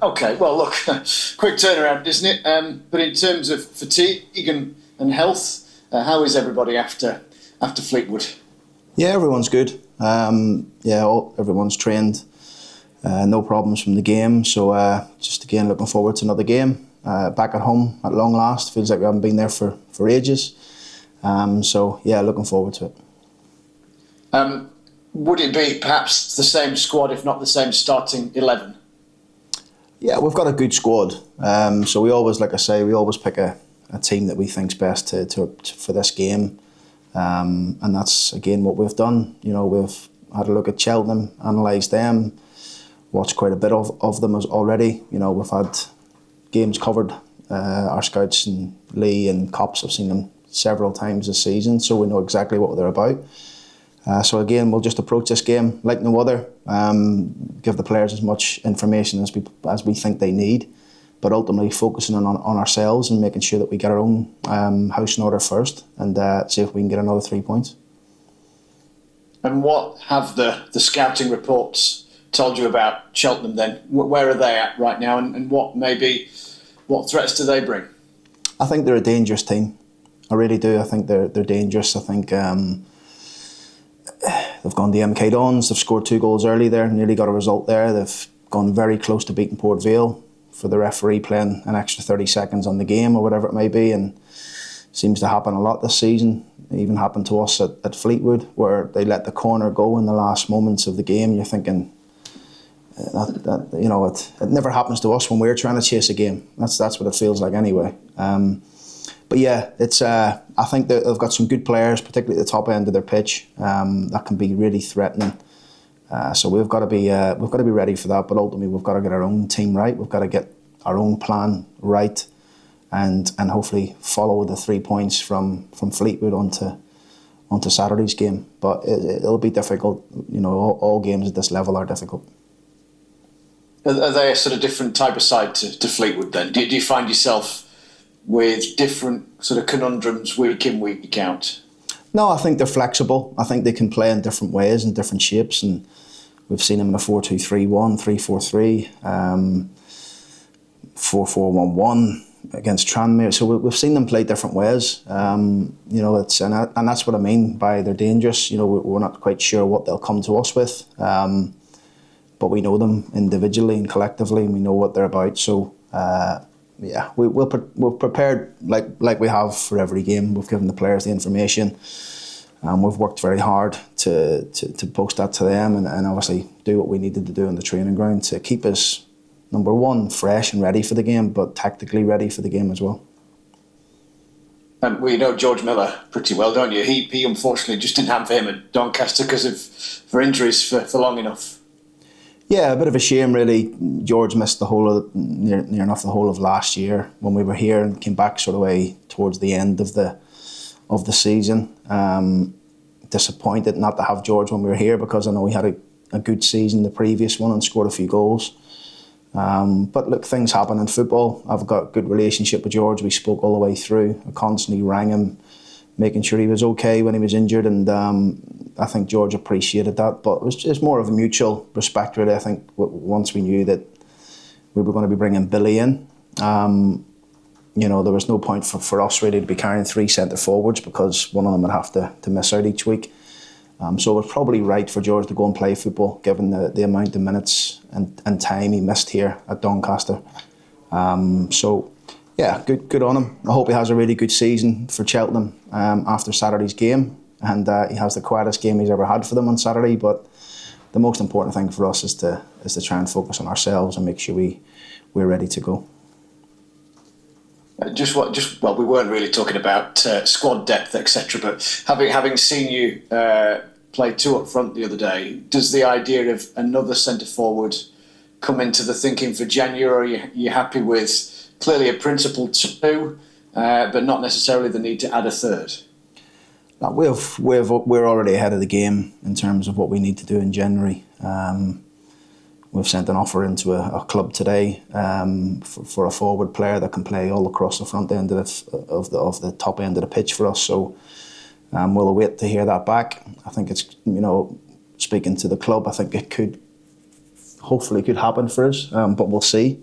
Okay, well, look, quick turnaround, isn't it? But in terms of fatigue and health, how is everybody after Fleetwood? Yeah, everyone's good. Everyone's trained. No problems from the game. So just again, looking forward to another game. Back at home at long last. Feels like we haven't been there for ages. Looking forward to it. Would it be perhaps the same squad, if not the same starting 11? Yeah, we've got a good squad. So we always, like I say, we always pick a team that we think's best for this game. And that's, again, what we've done. You know, we've had a look at Cheltenham, analysed them, watched quite a bit of them already. You know, we've had games covered. Our scouts and Lee and Cops have seen them several times this season, so we know exactly what they're about. So again, we'll just approach this game like no other. Give the players as much information as we think they need, but ultimately focusing on ourselves and making sure that we get our own house in order first, and see if we can get another 3 points. And what have the scouting reports told you about Cheltenham then? Where are they at right now, and what threats do they bring? I think they're a dangerous team. I really do. I think they're dangerous. I think they've gone to MK Dons. They've scored 2 goals early there, nearly got a result there. They've gone very close to beating Port Vale for the referee playing an extra 30 seconds on the game or whatever it may be, and seems to happen a lot this season. It even happened to us at Fleetwood, where they let the corner go in the last moments of the game. You're thinking, it never happens to us when we're trying to chase a game. That's what it feels like anyway. But yeah, it's. I think that they've got some good players, particularly at the top end of their pitch, that can be really threatening. So we've got to be ready for that. But ultimately, we've got to get our own team right. We've got to get our own plan right, and hopefully follow the 3 points from Fleetwood onto Saturday's game. But it'll be difficult. You know, all games at this level are difficult. Are they a sort of different type of side to Fleetwood then? Do you find yourself with different sort of conundrums week in, week out? No, I think they're flexible. I think they can play in different ways and different shapes, and we've seen them in a 4-2-3-1, 3-4-3, 4-4-1-1 against Tranmere. So we've seen them play different ways. And that's what I mean by they're dangerous. You know, we're not quite sure what they'll come to us with, but we know them individually and collectively, and we know what they're about. So. We're prepared like we have for every game. We've given the players the information, and we've worked very hard to post that to them, and obviously do what we needed to do on the training ground to keep us, number one, fresh and ready for the game, but tactically ready for the game as well. You know George Miller pretty well, don't you? He unfortunately just didn't have him at Doncaster for injuries for long enough. Yeah, a bit of a shame really. George missed near enough the whole of last year when we were here, and came back sort of way towards the end of the season. Disappointed not to have George when we were here, because I know he had a good season the previous one and scored a few goals. But look, things happen in football. I've got a good relationship with George. We spoke all the way through. I constantly rang him, making sure he was okay when he was injured, and I think George appreciated that. But it was just more of a mutual respect, really. I think once we knew that we were going to be bringing Billy in, there was no point for us really to be carrying 3 centre forwards, because one of them would have to miss out each week. So it was probably right for George to go and play football, given the amount of minutes and time he missed here at Doncaster. Yeah, good on him. I hope he has a really good season for Cheltenham after Saturday's game, and he has the quietest game he's ever had for them on Saturday. But the most important thing for us is to try and focus on ourselves and make sure we're ready to go. We weren't really talking about squad depth, etc. But having seen you play 2 up front the other day, does the idea of another centre forward come into the thinking for January? Or are you happy with clearly a principle 2, but not necessarily the need to add a 3rd? We're already ahead of the game in terms of what we need to do in January. We've sent an offer into a club today for a forward player that can play all across the front end of the top end of the pitch for us. So we'll await to hear that back. I think it's, speaking to the club, I think it hopefully could happen for us, but we'll see.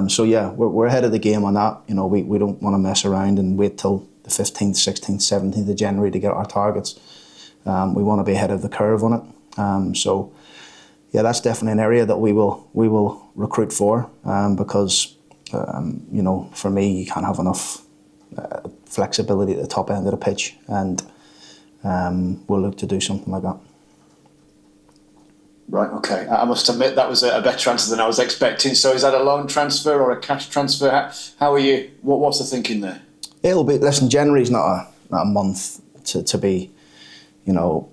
So yeah, we're ahead of the game on that. You know, we don't want to mess around and wait till the 15th, 16th, 17th of January to get our targets. We want to be ahead of the curve on it. So yeah, that's definitely an area that we will recruit for, because you know, for me, you can't have enough flexibility at the top end of the pitch, and we'll look to do something like that. Right, okay. I must admit that was a better answer than I was expecting. So is that a loan transfer or a cash transfer? How are you? What's the thinking there? It'll be. Listen, January's not a month to be. You know,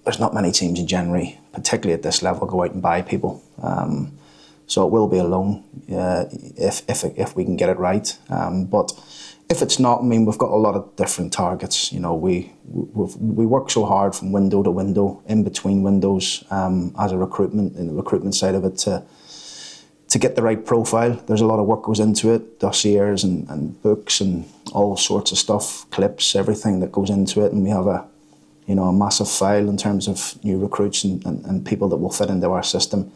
there's not many teams in January, particularly at this level, go out and buy people. So it will be a loan if we can get it right. But if it's not, I mean, we've got a lot of different targets. You know, we work so hard from window to window, in between windows, as a recruitment, in the recruitment side of it, to get the right profile. There's a lot of work goes into it, dossiers and books and all sorts of stuff, clips, everything that goes into it. And we have a massive file in terms of new recruits and people that will fit into our system.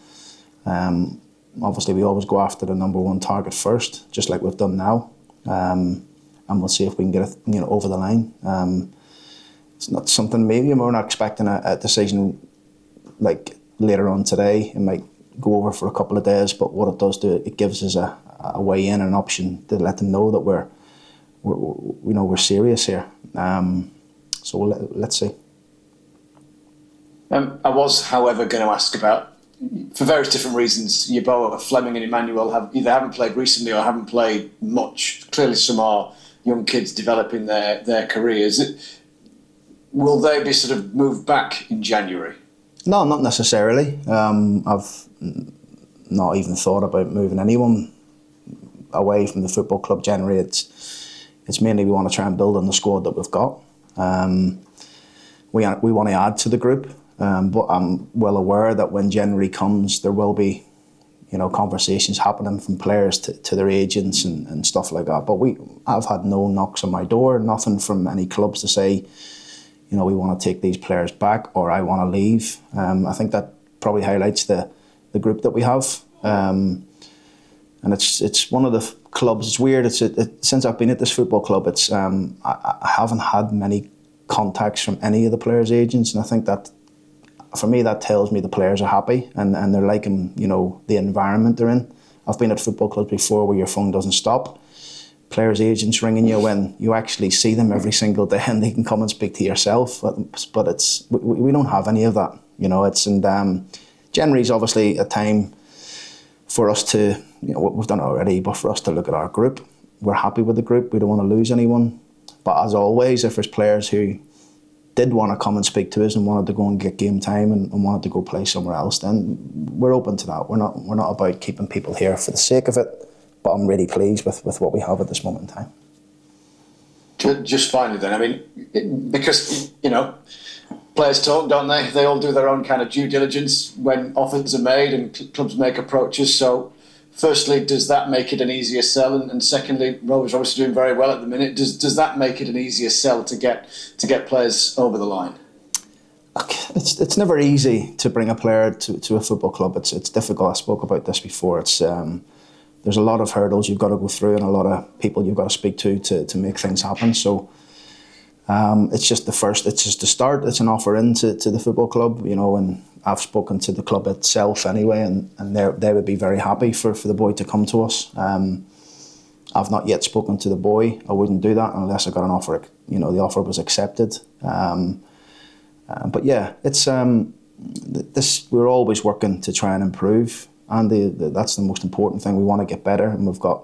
Obviously, we always go after the number one target first, just like we've done now. And we'll see if we can get it, over the line. It's not something, maybe we're not expecting a decision like later on today. It might go over for a couple of days, but what it does do, it gives us a way in, an option to let them know that we're serious here. So let's see. I was, however, going to ask about, for various different reasons, Yeboah, Fleming and Emmanuel haven't played recently or haven't played much. Clearly some are young kids developing their careers. Will they be sort of moved back in January? No, not necessarily. I've not even thought about moving anyone away from the football club January. It's mainly we want to try and build on the squad that we've got. We want to add to the group, but I'm well aware that when January comes, there will be, conversations happening from players to their agents and stuff like that. But I've had no knocks on my door, nothing from any clubs to say, we want to take these players back or I want to leave. I think that probably highlights the group that we have. And it's one of the clubs. It's weird. Since I've been at this football club, I haven't had many contacts from any of the players' agents, and I think that, for me, that tells me the players are happy and they're liking, the environment they're in. I've been at football clubs before where your phone doesn't stop. Players' agents ringing you when you actually see them every single day and they can come and speak to yourself. But we don't have any of that, January's obviously a time for us to, we've done it already, but for us to look at our group. We're happy with the group. We don't want to lose anyone. But as always, if there's players who did want to come and speak to us and wanted to go and get game time and wanted to go play somewhere else, then we're open to that. We're not about keeping people here for the sake of it, but I'm really pleased with what we have at this moment in time. Just finally then, I mean, because, players talk, don't they? They all do their own kind of due diligence when offers are made and clubs make approaches. So firstly, does that make it an easier sell? And secondly, Rovers are obviously doing very well at the minute. Does that make it an easier sell to get players over the line? It's never easy to bring a player to a football club. It's difficult. I spoke about this before. It's there's a lot of hurdles you've got to go through and a lot of people you've got to speak to make things happen. So it's just the start. It's an offer into the football club, and I've spoken to the club itself anyway, and they would be very happy for the boy to come to us. I've not yet spoken to the boy. I wouldn't do that unless I got an offer. The offer was accepted. But yeah, it's this. We're always working to try and improve, and that's the most important thing. We want to get better, and we've got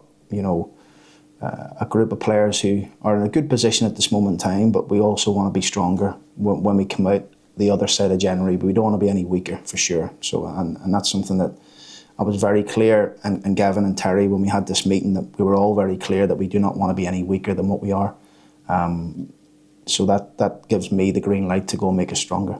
a group of players who are in a good position at this moment in time, but we also want to be stronger when we come out the other side of January, but we don't want to be any weaker for sure. So, and that's something that I was very clear, and Gavin and Terry, when we had this meeting, that we were all very clear that we do not want to be any weaker than what we are. So that gives me the green light to go and make us stronger.